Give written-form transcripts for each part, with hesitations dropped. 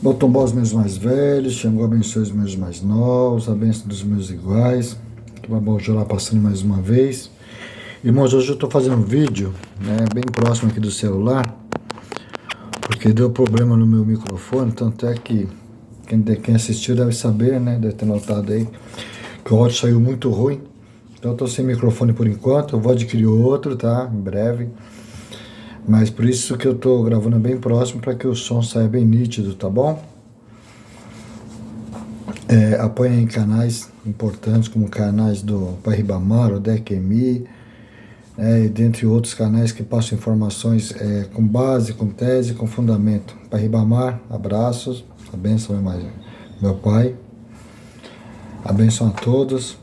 Botombó os meus mais velhos, Xangô abençoe os meus mais novos, a bênção dos meus iguais. Que Babá Oxalá passando mais uma vez. Irmãos, hoje eu estou fazendo um vídeo, né, bem próximo aqui do celular, porque deu problema no meu microfone, tanto é que quem assistiu deve saber, né, deve ter notado aí, que o áudio saiu muito ruim. Então eu estou sem microfone por enquanto, eu vou adquirir outro, tá, em breve. Mas por isso que eu estou gravando bem próximo, para que o som saia bem nítido, tá bom? Apoiem em canais importantes, como canais do Pai Ribamar, o Dequemi, e dentre outros canais que passam informações com base, com tese, com fundamento. Pai Ribamar, abraços, a bênção meu pai, a bênção a todos.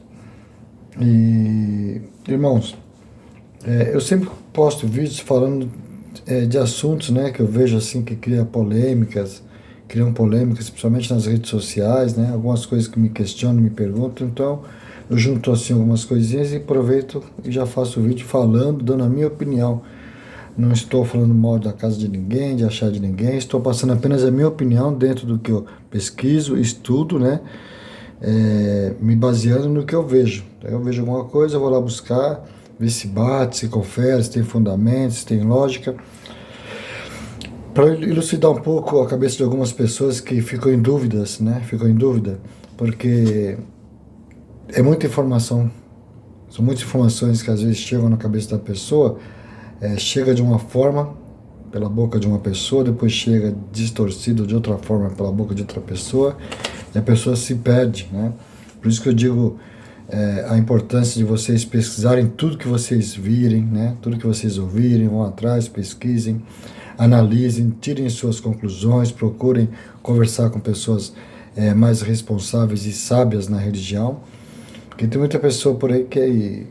E, irmãos, eu sempre posto vídeos falando de assuntos, né, que eu vejo assim que criam polêmicas, principalmente nas redes sociais, né, algumas coisas que me questionam, me perguntam, então eu junto assim algumas coisinhas e aproveito e já faço o vídeo falando, dando a minha opinião. Não estou falando mal da casa de ninguém, de achar de ninguém, estou passando apenas a minha opinião dentro do que eu pesquiso, estudo, né, me baseando no que eu vejo. Eu vejo alguma coisa, eu vou lá buscar, ver se bate, se confere, se tem fundamentos, se tem lógica, para elucidar um pouco a cabeça de algumas pessoas que ficam em dúvidas, né? Ficam em dúvida, porque é muita informação, são muitas informações que às vezes chegam na cabeça da pessoa, chega de uma forma pela boca de uma pessoa, depois chega distorcido de outra forma pela boca de outra pessoa, e a pessoa se perde, né? Por isso que eu digo a importância de vocês pesquisarem tudo que vocês virem, né? Tudo que vocês ouvirem, vão atrás, pesquisem, analisem, tirem suas conclusões, procurem conversar com pessoas mais responsáveis e sábias na religião, porque tem muita pessoa por aí que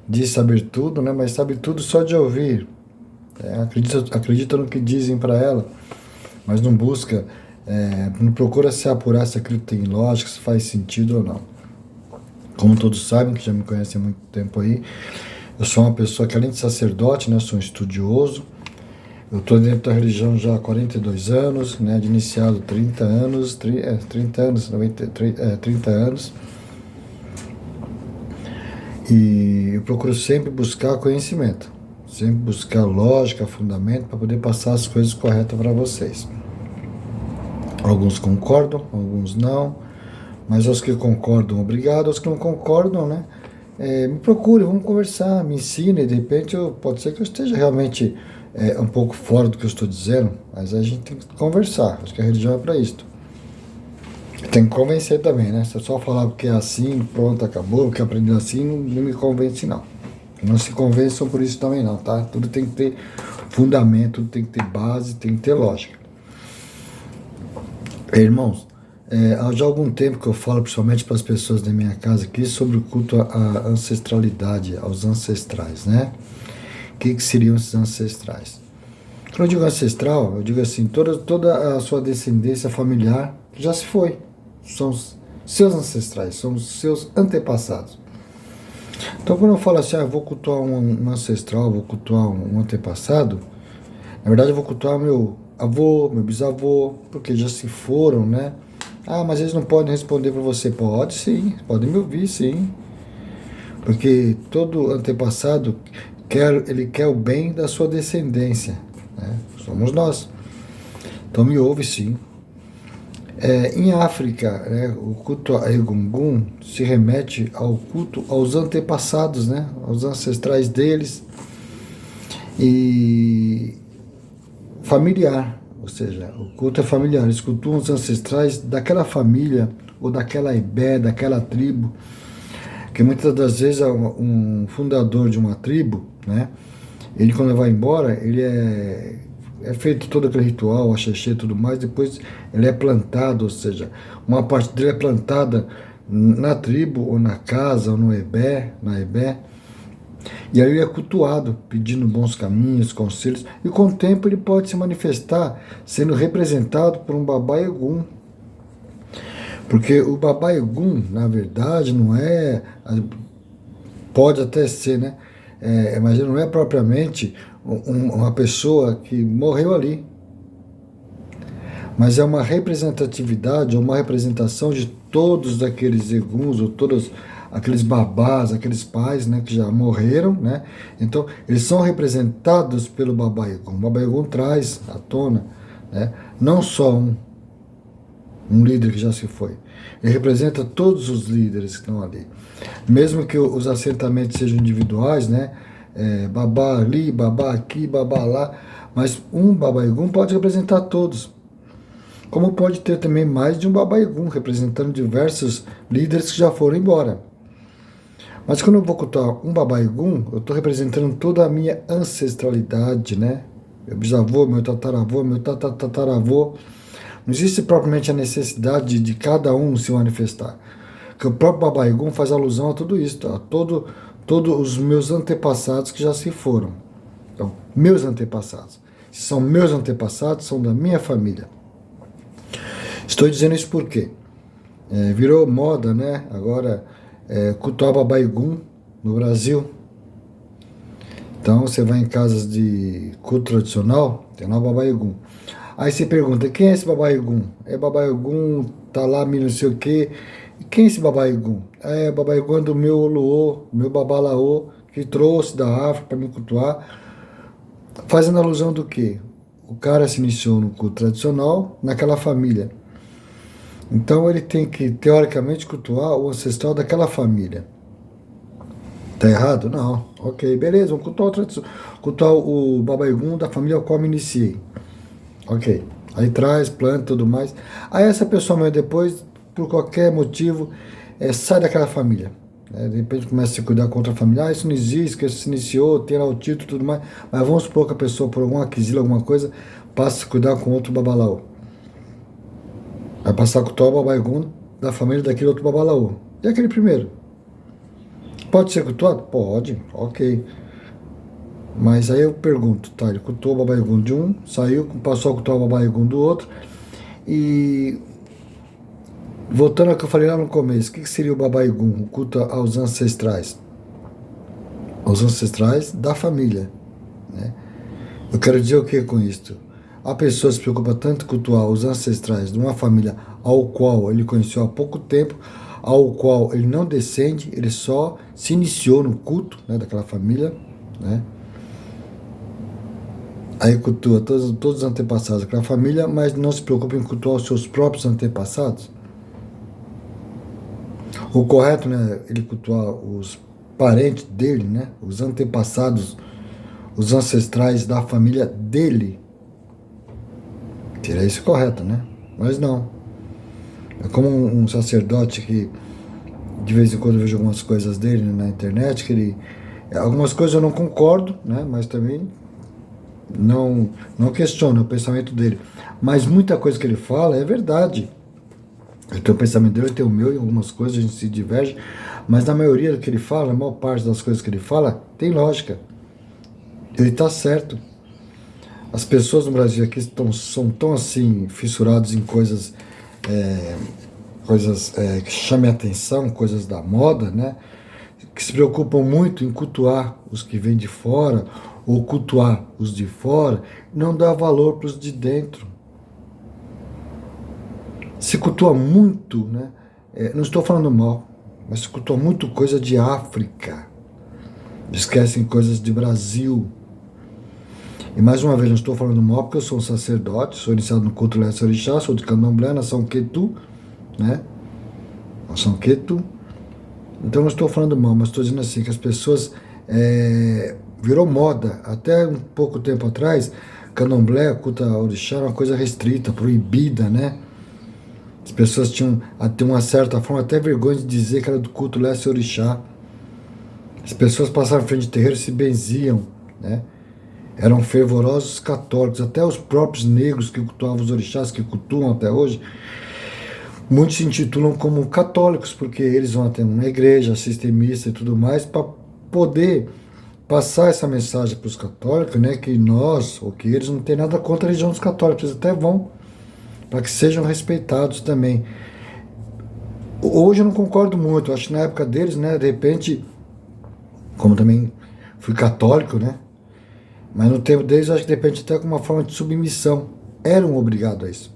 diz saber tudo, né? Mas sabe tudo só de ouvir, acredita no que dizem para ela, mas não busca, não procura se apurar se aquilo tem lógica, se faz sentido ou não. Como todos sabem, que já me conhecem há muito tempo aí, eu sou uma pessoa que, além de sacerdote, né, sou um estudioso. Eu estou dentro da religião já há 42 anos, né, de iniciado 30 anos, 30 anos, 30 anos. E eu procuro sempre buscar conhecimento, sempre buscar lógica, fundamento, para poder passar as coisas corretas para vocês. Alguns concordam, alguns não, mas aos que concordam, obrigado. Aos que não concordam, né, me procure, vamos conversar, me ensine. De repente, pode ser que eu esteja realmente um pouco fora do que eu estou dizendo, mas a gente tem que conversar. Acho que a religião é para isso. Tem que convencer também, né? Se eu só falar porque é assim, pronto, acabou, porque aprendeu assim, não me convence, não. Não se convençam por isso também, não, tá? Tudo tem que ter fundamento, tudo tem que ter base, tem que ter lógica. Irmãos, há já algum tempo que eu falo, principalmente para as pessoas da minha casa aqui, sobre o culto à ancestralidade, aos ancestrais, né? O que seriam esses ancestrais? Quando eu digo ancestral, eu digo assim, toda a sua descendência familiar já se foi. São os seus ancestrais, são os seus antepassados. Então, quando eu falo assim, eu vou cultuar um ancestral, vou cultuar um antepassado, na verdade eu vou cultuar meu avô, meu bisavô, porque já se foram, né? Ah, mas eles não podem responder para você. Pode sim, podem me ouvir sim. Porque todo antepassado ele quer o bem da sua descendência, né? Somos nós. Então me ouve sim. Em África, né, o culto a Egungun se remete ao culto aos antepassados, né, aos ancestrais deles, e familiar, ou seja, o culto é familiar. Eles cultuam os ancestrais daquela família ou daquela ebé, daquela tribo, que muitas das vezes um fundador de uma tribo, né, ele, quando vai embora, ele é feito todo aquele ritual, axexê e tudo mais, depois ele é plantado, ou seja, uma parte dele é plantada na tribo, ou na casa, ou no ebé, na ebé, e aí ele é cultuado, pedindo bons caminhos, conselhos, e com o tempo ele pode se manifestar sendo representado por um Babá Egum. Porque o Babá Egum, na verdade, não é... Pode até ser, né? Mas ele não é propriamente uma pessoa que morreu ali. mas é uma representatividade, ou uma representação de todos aqueles eguns, ou todos aqueles babás, aqueles pais, né, que já morreram, né? Então, eles são representados pelo Baba Yaga. O Baba Yaga traz à tona, né, não só um líder que já se foi. Ele representa todos os líderes que estão ali. Mesmo que os assentamentos sejam individuais, né? Babá ali, babá aqui, babá lá, mas um Baba Yaga pode representar todos. Como pode ter também mais de um Baba Yaga representando diversos líderes que já foram embora. Mas quando eu vou cultuar um Baba Yaga, eu estou representando toda a minha ancestralidade, né? Meu bisavô, meu tataravô, meu tataravô. Não existe propriamente a necessidade de cada um se manifestar. Porque o próprio Baba Yaga faz alusão a tudo isso, a todos os meus antepassados que já se foram. Então, meus antepassados. Se são meus antepassados, são da minha família. Estou dizendo isso porque virou moda, né? Agora, cultuar Baba Yaga no Brasil. Então, você vai em casas de culto tradicional, tem lá o Baba Yaga. Aí você pergunta, quem é esse Baba Yaga? É Baba Yaga, tá lá, não sei o quê. Quem é esse Baba Yaga? É Baba Yaga do meu Oluô, meu Babalaô, que trouxe da África para me cultuar. Fazendo alusão do quê? O cara se iniciou no culto tradicional, naquela família. Então ele tem que, teoricamente, cultuar o ancestral daquela família. Tá errado? Não. Ok, beleza, vamos cultuar o Baba Yaga da família ao qual me iniciei. Ok. Aí traz, planta e tudo mais. Aí essa pessoa, depois, por qualquer motivo, sai daquela família. De repente começa a se cuidar com outra família. Isso não existe, que isso se iniciou, tem lá o título e tudo mais. Mas vamos supor que a pessoa, por alguma aquisila, alguma coisa, passa a se cuidar com outro babalaô. Vai passar com o Baba Yaga da família daquele outro babalaô. E aquele primeiro? Pode ser cultuado? Pode, ok. Mas aí eu pergunto, tá, ele cultuou o Baba Yaga de um, saiu, passou a cultuar o Baba Yaga do outro, e voltando ao que eu falei lá no começo, o que seria o Baba Yaga? O culto aos ancestrais. Aos ancestrais da família, né? Eu quero dizer o que com isto? A pessoa se preocupa tanto em cultuar os ancestrais de uma família ao qual ele conheceu há pouco tempo, ao qual ele não descende, ele só se iniciou no culto, né, daquela família, né? Aí cultua todos os antepassados daquela família, mas não se preocupa em cultuar os seus próprios antepassados. O correto, né, ele cultuar os parentes dele, né, os antepassados, os ancestrais da família dele. Seria isso correto, né? Mas não. É como um sacerdote que de vez em quando eu vejo algumas coisas dele na internet, que ele, algumas coisas eu não concordo, né, mas também não questiono o pensamento dele. Mas muita coisa que ele fala é verdade. Eu tenho o pensamento dele, eu tenho o meu, e algumas coisas a gente se diverge, mas na maioria do que ele fala, na maior parte das coisas que ele fala, tem lógica. Ele está certo. As pessoas no Brasil aqui são tão assim, fissurados em coisas, que chamem a atenção, coisas da moda, né? Que se preocupam muito em cultuar os que vêm de fora, ou cultuar os de fora, não dá valor para os de dentro. Se cultua muito, né? Não estou falando mal, mas se cultua muito coisa de África. Esquecem coisas de Brasil. E mais uma vez, não estou falando mal porque eu sou um sacerdote, sou iniciado no culto Leste Orixá, sou de Candomblé, nação Quetu, né? Nação Quetu. Então não estou falando mal, mas estou dizendo assim, que as pessoas virou moda. Até um pouco tempo atrás, Candomblé, culto a Orixá, era uma coisa restrita, proibida, né? As pessoas tinham, até uma certa forma, até vergonha de dizer que era do culto Leste Orixá. As pessoas passavam em frente de terreiro e se benziam, né? Eram fervorosos católicos, até os próprios negros que cultuavam os orixás, que cultuam até hoje, muitos se intitulam como católicos, porque eles vão até uma igreja, assistem missa e tudo mais, para poder passar essa mensagem para os católicos, né, que nós, ou que eles não têm nada contra a religião dos católicos, eles até vão, para que sejam respeitados também. Hoje eu não concordo muito, acho que na época deles, né, de repente, como também fui católico, né, mas no tempo deles, acho que de repente até com uma forma de submissão, eram obrigados a isso.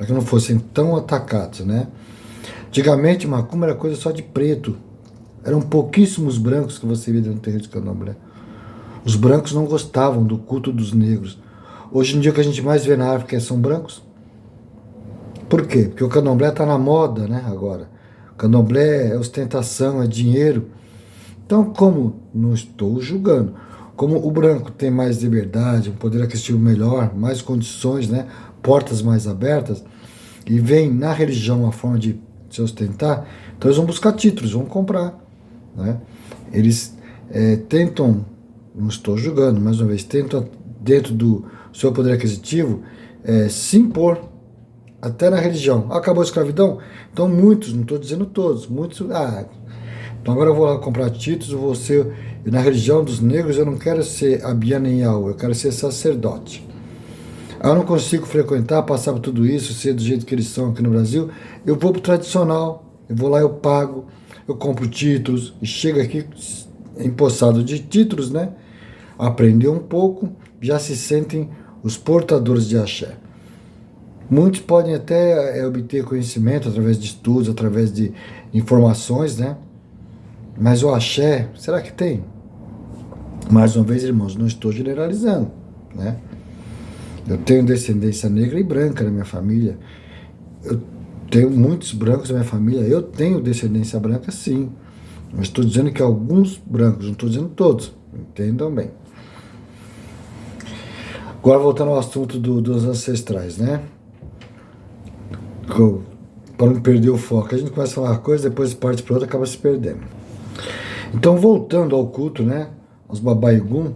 para que não fossem tão atacados, né? Antigamente, macumba era coisa só de preto. Eram pouquíssimos brancos que você via dentro do terreiro de candomblé. Os brancos não gostavam do culto dos negros. Hoje em dia o que a gente mais vê na África são brancos. Por quê? Porque o candomblé está na moda, né, agora. O candomblé é ostentação, é dinheiro. Então, como, não estou julgando, como o branco tem mais liberdade, um poder aquisitivo melhor, mais condições, né, portas mais abertas, e vem na religião uma forma de se ostentar, então eles vão buscar títulos, vão comprar, né? Eles tentam, não estou julgando, mais uma vez, tentam, dentro do seu poder aquisitivo, se impor, até na religião. Acabou a escravidão? Então muitos, não estou dizendo todos, muitos, então agora eu vou lá comprar títulos, eu vou ser, na religião dos negros eu não quero ser Abianial, eu quero ser sacerdote. Eu não consigo frequentar, passar por tudo isso, ser do jeito que eles são aqui no Brasil, eu vou pro tradicional, eu vou lá, eu pago, eu compro títulos, e chego aqui empossado de títulos, né? Aprender um pouco, já se sentem os portadores de axé. Muitos podem até obter conhecimento através de estudos, através de informações, né? Mas o axé, será que tem? Mais uma vez, irmãos, não estou generalizando, né? Eu tenho descendência negra e branca na minha família. Eu tenho muitos brancos na minha família. Eu tenho descendência branca, sim. Mas estou dizendo que alguns brancos, não estou dizendo todos. Entendam bem. Agora, voltando ao assunto dos ancestrais, né? Para não perder o foco. A gente começa a falar uma coisa, depois parte para outra, acaba se perdendo. Então, voltando ao culto, né? Os babaigum,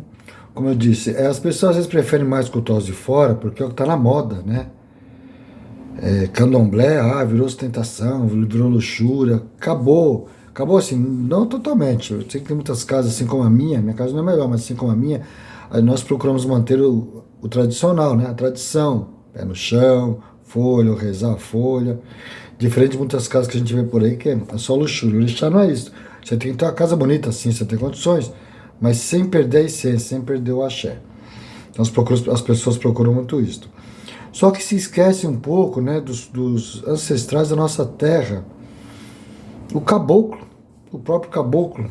como eu disse, as pessoas às vezes preferem mais cultuar os de fora, porque é o que está na moda, né? Candomblé, virou ostentação, virou luxúria, acabou assim, não totalmente. Eu sei que tem muitas casas, assim como a minha casa não é melhor, mas assim como a minha, aí nós procuramos manter o tradicional, né? A tradição, pé no chão, folha, rezar a folha, diferente de muitas casas que a gente vê por aí, que é só luxúria. O orixá não é isso. Você tem que ter uma casa bonita, assim, você tem condições, mas sem perder a essência, sem perder o axé. Então as pessoas procuram muito isso. Só que se esquece um pouco, né, dos ancestrais da nossa terra. O caboclo, o próprio caboclo.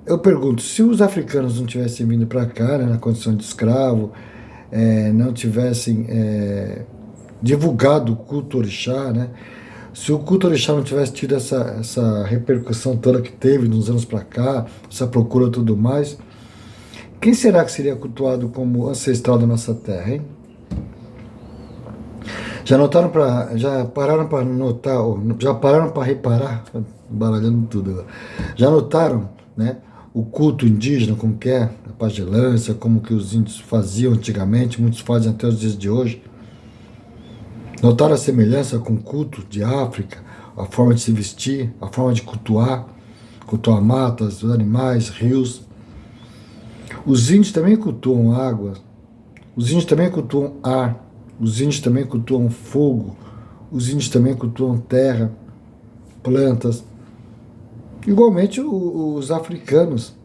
Eu pergunto, se os africanos não tivessem vindo para cá, né, na condição de escravo, não tivessem divulgado o culto orixá, né, se o culto orixá não tivesse tido essa repercussão toda que teve nos anos para cá, essa procura e tudo mais, quem será que seria cultuado como ancestral da nossa terra, hein? Já pararam para notar, já pararam para reparar, baralhando tudo agora, já notaram, né, o culto indígena, como que é, a pagelância, como que os índios faziam antigamente, muitos fazem até os dias de hoje? Notaram a semelhança com o culto de África, a forma de se vestir, a forma de cultuar matas, os animais, rios. Os índios também cultuam água, os índios também cultuam ar, os índios também cultuam fogo, os índios também cultuam terra, plantas. Igualmente os africanos.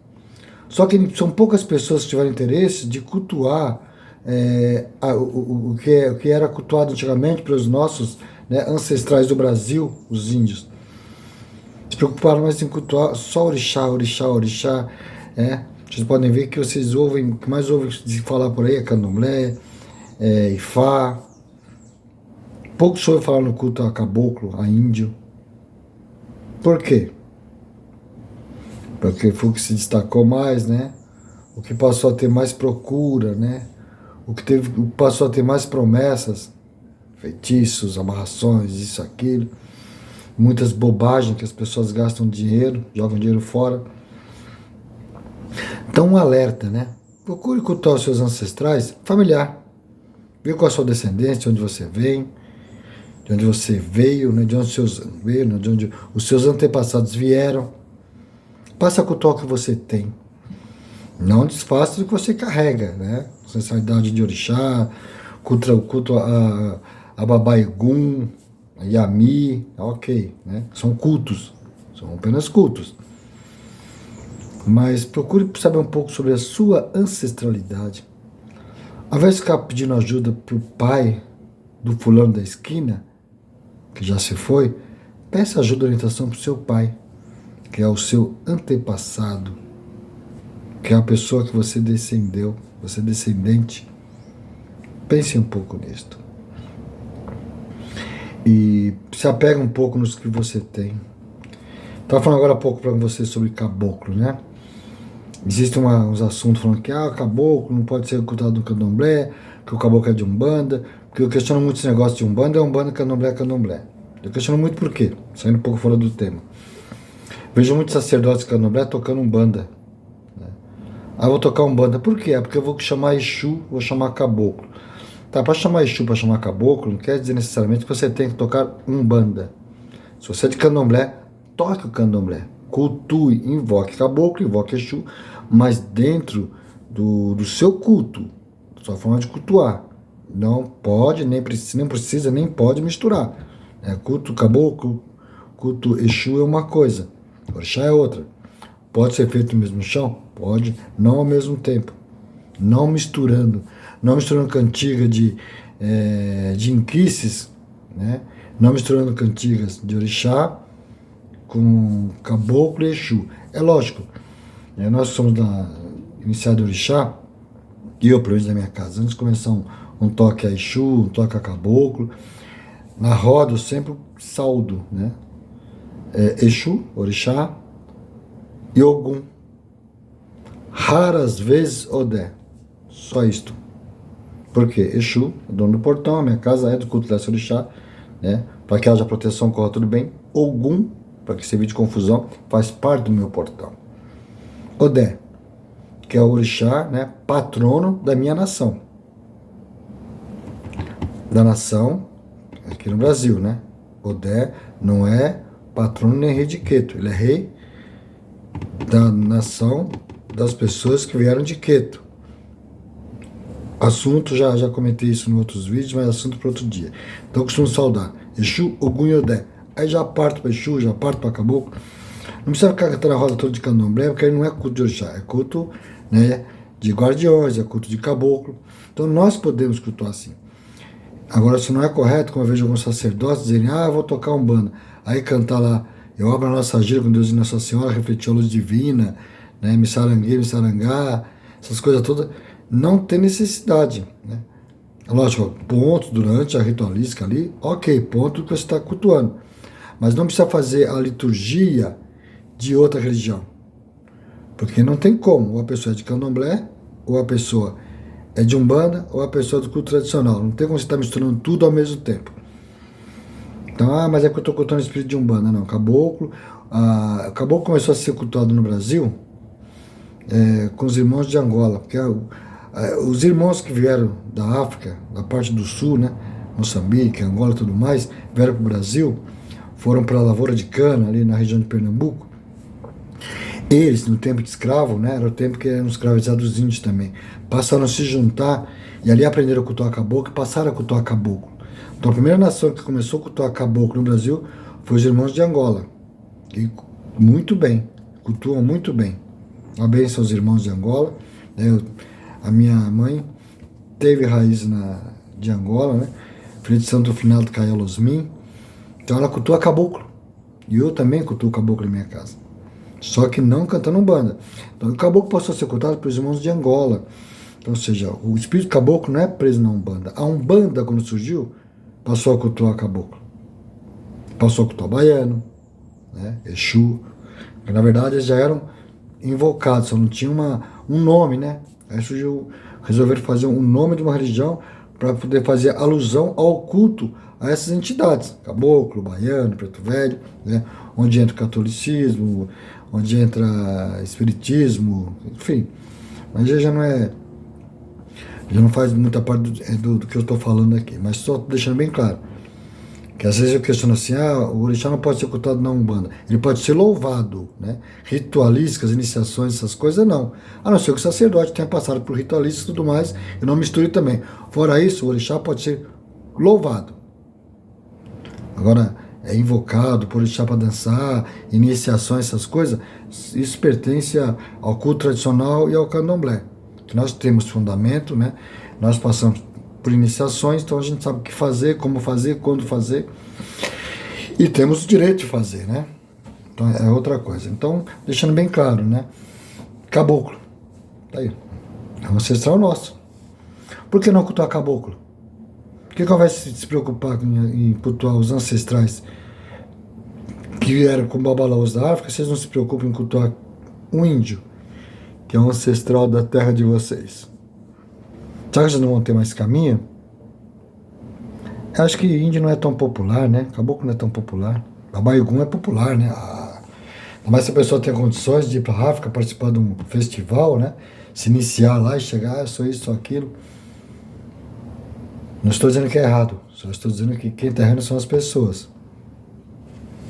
Só que são poucas pessoas que tiveram interesse de cultuar o que era cultuado antigamente pelos nossos, né, ancestrais do Brasil, os índios. Se preocuparam mais em cultuar só orixá, orixá, orixá. Vocês podem ver que vocês ouvem, o que mais ouvem se falar por aí é candomblé, Ifá. Pouco se ouve falar no culto a caboclo, a índio. Por quê? Porque foi o que se destacou mais, né? O que passou a ter mais procura, né? O que passou a ter mais promessas, feitiços, amarrações, isso, aquilo. Muitas bobagens que as pessoas gastam dinheiro, jogam dinheiro fora. Então, um alerta, né? Procure cultuar os seus ancestrais familiar. Vê qual a sua descendência, de onde você vem, de onde você veio, né? De onde os seus antepassados vieram. Passa a cultuar o que você tem. Não desfaça do que você carrega, né? Ancestralidade de orixá, culto a Babaigum, a Yami, ok, né? São cultos, são apenas cultos. Mas procure saber um pouco sobre a sua ancestralidade. Ao invés de ficar pedindo ajuda pro pai do fulano da esquina, que já se foi, peça ajuda e orientação pro seu pai, que é o seu antepassado, que é a pessoa que você descendeu, você é descendente. Pense um pouco nisto. E se apega um pouco nos que você tem. Estava falando agora há pouco para você sobre caboclo, né? Existem uns assuntos falando que o caboclo não pode ser ocultado no candomblé, que o caboclo é de umbanda, porque eu questiono muito esse negócio de umbanda, é umbanda, candomblé é candomblé. Eu questiono muito por quê, saindo um pouco fora do tema. Vejo muitos sacerdotes de candomblé tocando umbanda. Né? Vou tocar umbanda. Por quê? É porque eu vou chamar Exu, vou chamar caboclo. Tá, para chamar Exu, para chamar caboclo, não quer dizer necessariamente que você tem que tocar umbanda. Se você é de candomblé, toque o candomblé. Cultue, invoque caboclo, invoque Exu, mas dentro do seu culto, da sua forma de cultuar. Não pode, nem precisa, nem pode misturar. Culto caboclo, culto Exu é uma coisa, orixá é outra. Pode ser feito no mesmo chão? Pode, não ao mesmo tempo. Não misturando cantiga de inquices, né? Não misturando cantigas de orixá com caboclo e Exu. É lógico, nós somos iniciado de orixá, e eu, pelo menos na minha casa, antes de começar um toque a Exu, um toque a caboclo, na roda eu sempre saúdo, né? Exu, orixá e Ogum. Raras vezes Odé. Só isto. Por quê? Exu, dono do portão, a minha casa é do culto dessa orixá, né? Para que haja proteção, corra tudo bem. Ogum, para que se evite confusão, faz parte do meu portão. Odé, que é o orixá, né? Patrono da minha nação. Da nação, aqui no Brasil, né? Odé não é patrono nem rei de Queto, ele é rei da nação das pessoas que vieram de Queto. Assunto, já comentei isso em outros vídeos, mas assunto para outro dia. Então eu costumo saudar Exu, Ogum e Odé. Aí já parto para Exu, já parto para Caboclo. Não precisa ficar cantando a roda toda de candomblé, porque aí não é culto de orixá, é culto, né, de guardiões, é culto de caboclo. Então nós podemos cultuar assim. Agora, se não é correto, como eu vejo alguns sacerdotes dizerem, eu vou tocar umbanda, aí cantar lá, eu abro a nossa gira com Deus e Nossa Senhora, refletir a luz divina, né, missaranguê, missarangá, essas coisas todas, não tem necessidade, né? Lógico, pontos durante a ritualística ali, ok, ponto que você está cultuando, mas não precisa fazer a liturgia de outra religião, porque não tem como, ou a pessoa é de candomblé, ou a pessoa é de umbanda, ou a pessoa é do culto tradicional, não tem como você estar misturando tudo ao mesmo tempo. Então, mas é que eu estou cultuando o espírito de umbanda, não, caboclo, o caboclo começou a ser cultuado no Brasil com os irmãos de Angola, porque os irmãos que vieram da África, da parte do sul, né, Moçambique, Angola e tudo mais, vieram para o Brasil, foram para a lavoura de cana, ali na região de Pernambuco. Eles, no tempo de escravo, né, era o tempo que eram escravizados os índios também, passaram a se juntar e ali aprenderam a cultuar caboclo e passaram a cultuar caboclo. Então a primeira nação que começou a cultuar caboclo no Brasil foi os irmãos de Angola. E muito bem, cultuam muito bem. Uma bênção aos irmãos de Angola. A minha mãe teve raiz de Angola, né? Filha de Santo Finado Caiolo Osmin. Então ela cultua caboclo. E eu também cultuo caboclo na minha casa. Só que não cantando umbanda. Então o caboclo passou a ser cultuado pelos irmãos de Angola. Então, ou seja, o espírito caboclo não é preso na umbanda. A umbanda, quando surgiu, passou a cultuar caboclo. Passou a cultuar baiano, né? Exu. Porque, na verdade, eles já eram invocados, só não tinha um nome, né? Aí surgiu, resolveram fazer um nome de uma religião para poder fazer alusão ao culto a essas entidades. Caboclo, baiano, preto velho, né? Onde entra o catolicismo, onde entra espiritismo, enfim. Mas já não é... Já não faz muita parte do que eu estou falando aqui, mas só deixando bem claro, que às vezes eu questiono assim, o orixá não pode ser cultuado na Umbanda, ele pode ser louvado, né? Ritualísticas, iniciações, essas coisas, não. A não ser que o sacerdote tenha passado por ritualísticas e tudo mais, e não misture também. Fora isso, o orixá pode ser louvado. Agora, é invocado por orixá para dançar, iniciações, essas coisas, isso pertence ao culto tradicional e ao candomblé. Que nós temos fundamento, né, Nós passamos por iniciações, então a gente sabe o que fazer, como fazer, quando fazer. E temos o direito de fazer, né? Então é outra coisa. Então, deixando bem claro, né? Caboclo. Tá aí. É um ancestral nosso. Por que não cultuar caboclo? Por que vai se preocupar em cultuar os ancestrais que vieram com babalaos da África? Vocês não se preocupam em cultuar um índio, que é um ancestral da terra de vocês? Será que vocês não vão ter mais caminho? Eu acho que índio não é tão popular, né? Caboclo não é tão popular. Babaiugum é popular, né? Mas se a pessoa tem condições de ir para a África, participar de um festival, né? Se iniciar lá e chegar, eu sou isso, sou aquilo. Não estou dizendo que é errado, só estou dizendo que quem está errando são as pessoas.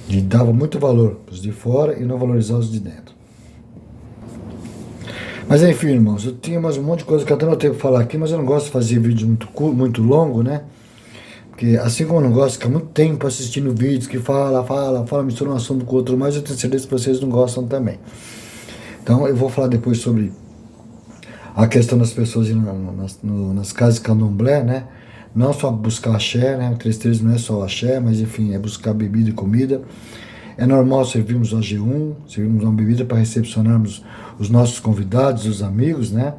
E dava muito valor para os de fora e não valorizar os de dentro. Mas enfim, irmãos, eu tinha mais um monte de coisa que até não tenho para falar aqui, mas eu não gosto de fazer vídeo muito longo, né? Porque assim como eu não gosto de ficar muito tempo assistindo vídeos que fala, mistura um assunto com o outro, mas eu tenho certeza que vocês não gostam também. Então eu vou falar depois sobre a questão das pessoas ir nas casas de candomblé, né? Não só buscar axé, né? O 33 não é só axé, mas enfim, é buscar bebida e comida. É normal servirmos o AG1, servirmos uma bebida para recepcionarmos os nossos convidados, os amigos, né?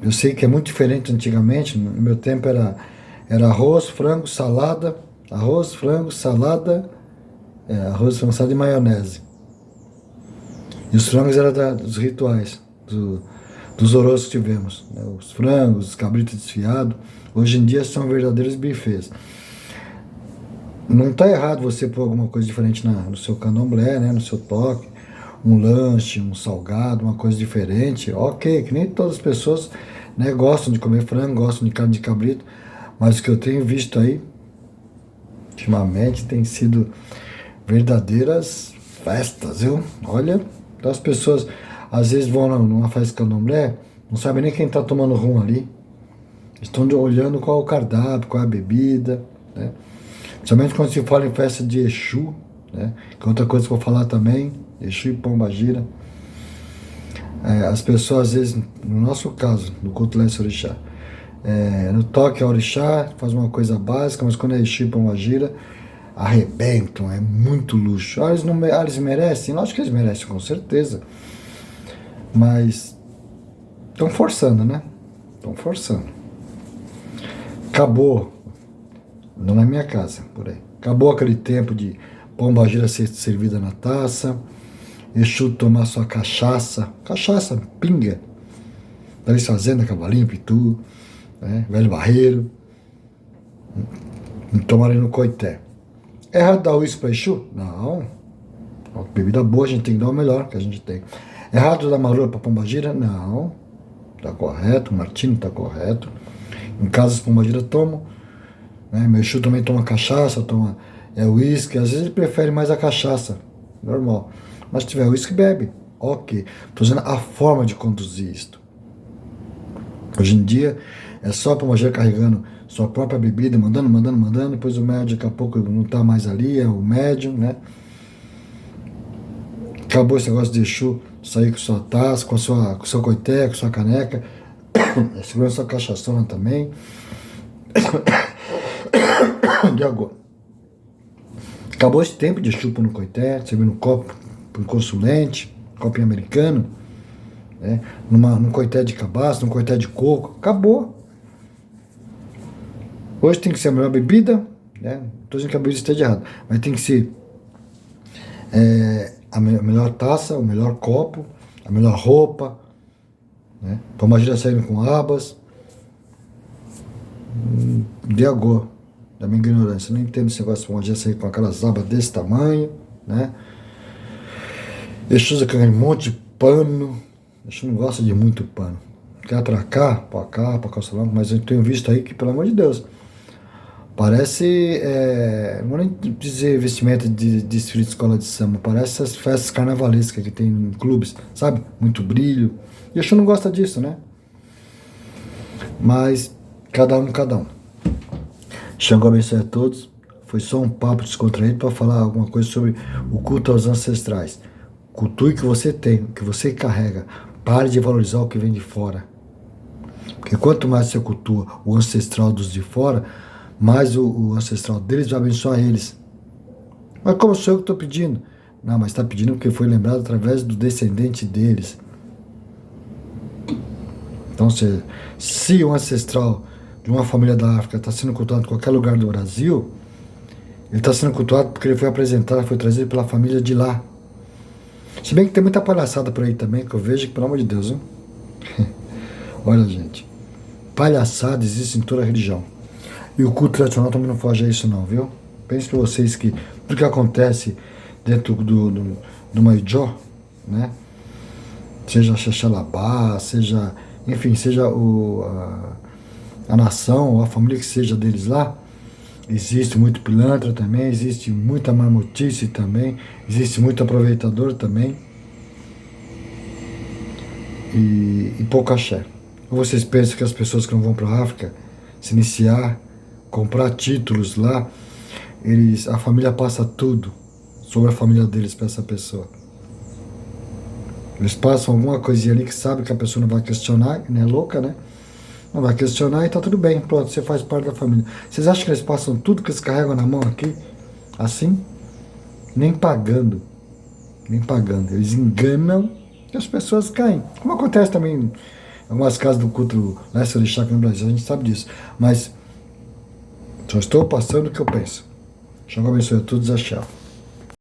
Eu sei que é muito diferente antigamente, no meu tempo era arroz, frango, salada, arroz, frango, salada e maionese. E os frangos eram dos rituais, dos orôs que tivemos, né? Os frangos, os cabritos desfiados, hoje em dia são verdadeiros bufês. Não está errado você pôr alguma coisa diferente no seu candomblé, né? No seu toque, um lanche, um salgado, uma coisa diferente, ok, que nem todas as pessoas, né, gostam de comer frango, gostam de carne de cabrito, mas o que eu tenho visto aí, ultimamente, tem sido verdadeiras festas, viu? Olha, então as pessoas às vezes vão numa festa de candomblé, não sabem nem quem está tomando rum ali, estão olhando qual é o cardápio, qual é a bebida, né? Principalmente quando se fala em festa de Exu, né? Que é outra coisa que eu vou falar também, Exu e Pombagira. As pessoas às vezes, no nosso caso, no culto Leste Orixá, no toque a Orixá, faz uma coisa básica, mas quando é Exu e Pombagira, arrebentam, é muito luxo. Eles merecem? Lógico que eles merecem, com certeza. Mas estão forçando, né? Estão forçando. Acabou, não na minha casa, por aí. Acabou aquele tempo de pombagira ser servida na taça, Exu tomar sua cachaça, pinga, dali fazenda, cavalinho, pitu, né? Velho barreiro, tomarem no coité. É errado dar uísque para Exu? Não. Bebida boa a gente tem que dar o melhor que a gente tem. É errado dar marula para pombagira? Não. Tá correto, o Martino tá correto. Em casa as pombagiras tomam, né? Meu Exu também toma cachaça, toma uísque. Às vezes ele prefere mais a cachaça, normal. Mas se tiver uísque, bebe. Ok. Estou dizendo a forma de conduzir isto. Hoje em dia é só a pombagira carregando sua própria bebida, mandando, depois o médium daqui a pouco não está mais ali, é o médium, né? Acabou esse negócio de Exu sair com sua taça, com seu coité, com sua caneca, segurando sua cachaçona também. De agora. Acabou esse tempo de Exu no coité, servindo um copo para um consulente, copinho americano, né? Num coité de cabaço, num coité de coco. Acabou. Hoje tem que ser a melhor bebida, né? Não estou dizendo que a bebida esteja errada, mas tem que ser a melhor taça, o melhor copo, a melhor roupa, né? Pombagira saindo com abas. De agora, da minha ignorância, eu não entendo esse negócio de pombagira sair com aquelas abas desse tamanho, né? Exu usa aquele monte de pano. Exu não gosta de muito pano. Quer atracar, pra cá, o longo, mas eu tenho visto aí que, pelo amor de Deus, parece, não vou nem dizer vestimenta de desfile de escola de samba, parece essas festas carnavalescas que tem em clubes, sabe? Muito brilho. E Exu não gosta disso, né? Mas, cada um. Xangô abençoe a todos. Foi só um papo descontraído para falar alguma coisa sobre o culto aos ancestrais. Cultue o que você tem, o que você carrega. Pare de valorizar o que vem de fora. Porque quanto mais você cultua o ancestral dos de fora, mais o ancestral deles vai abençoar eles. Mas como sou eu que estou pedindo? Não, mas está pedindo porque foi lembrado através do descendente deles. Então, se um ancestral de uma família da África está sendo cultuado em qualquer lugar do Brasil, ele está sendo cultuado porque ele foi apresentado, foi trazido pela família de lá. Se bem que tem muita palhaçada por aí também, que eu vejo que, pelo amor de Deus, hein? Olha, gente, palhaçada existe em toda a religião. E o culto tradicional também não foge a isso não, viu? Pense para vocês que tudo que acontece dentro do Maijó, né? Seja Xaxalabá, seja, enfim, seja a nação ou a família que seja deles lá, existe muito pilantra também, existe muita marmotice também, existe muito aproveitador também e pouco axé. Ou vocês pensam que as pessoas que não vão para a África se iniciar, comprar títulos lá, a família passa tudo sobre a família deles para essa pessoa. Eles passam alguma coisinha ali que sabe que a pessoa não vai questionar, não é louca, né? Não vai questionar e tá tudo bem, pronto, você faz parte da família. Vocês acham que eles passam tudo que eles carregam na mão aqui, assim? Nem pagando. Nem pagando. Eles enganam e as pessoas caem. Como acontece também em algumas casas do culto Leste Orixá aqui no Brasil, a gente sabe disso. Mas só estou passando o que eu penso. Xangô abençoe a todos, axé.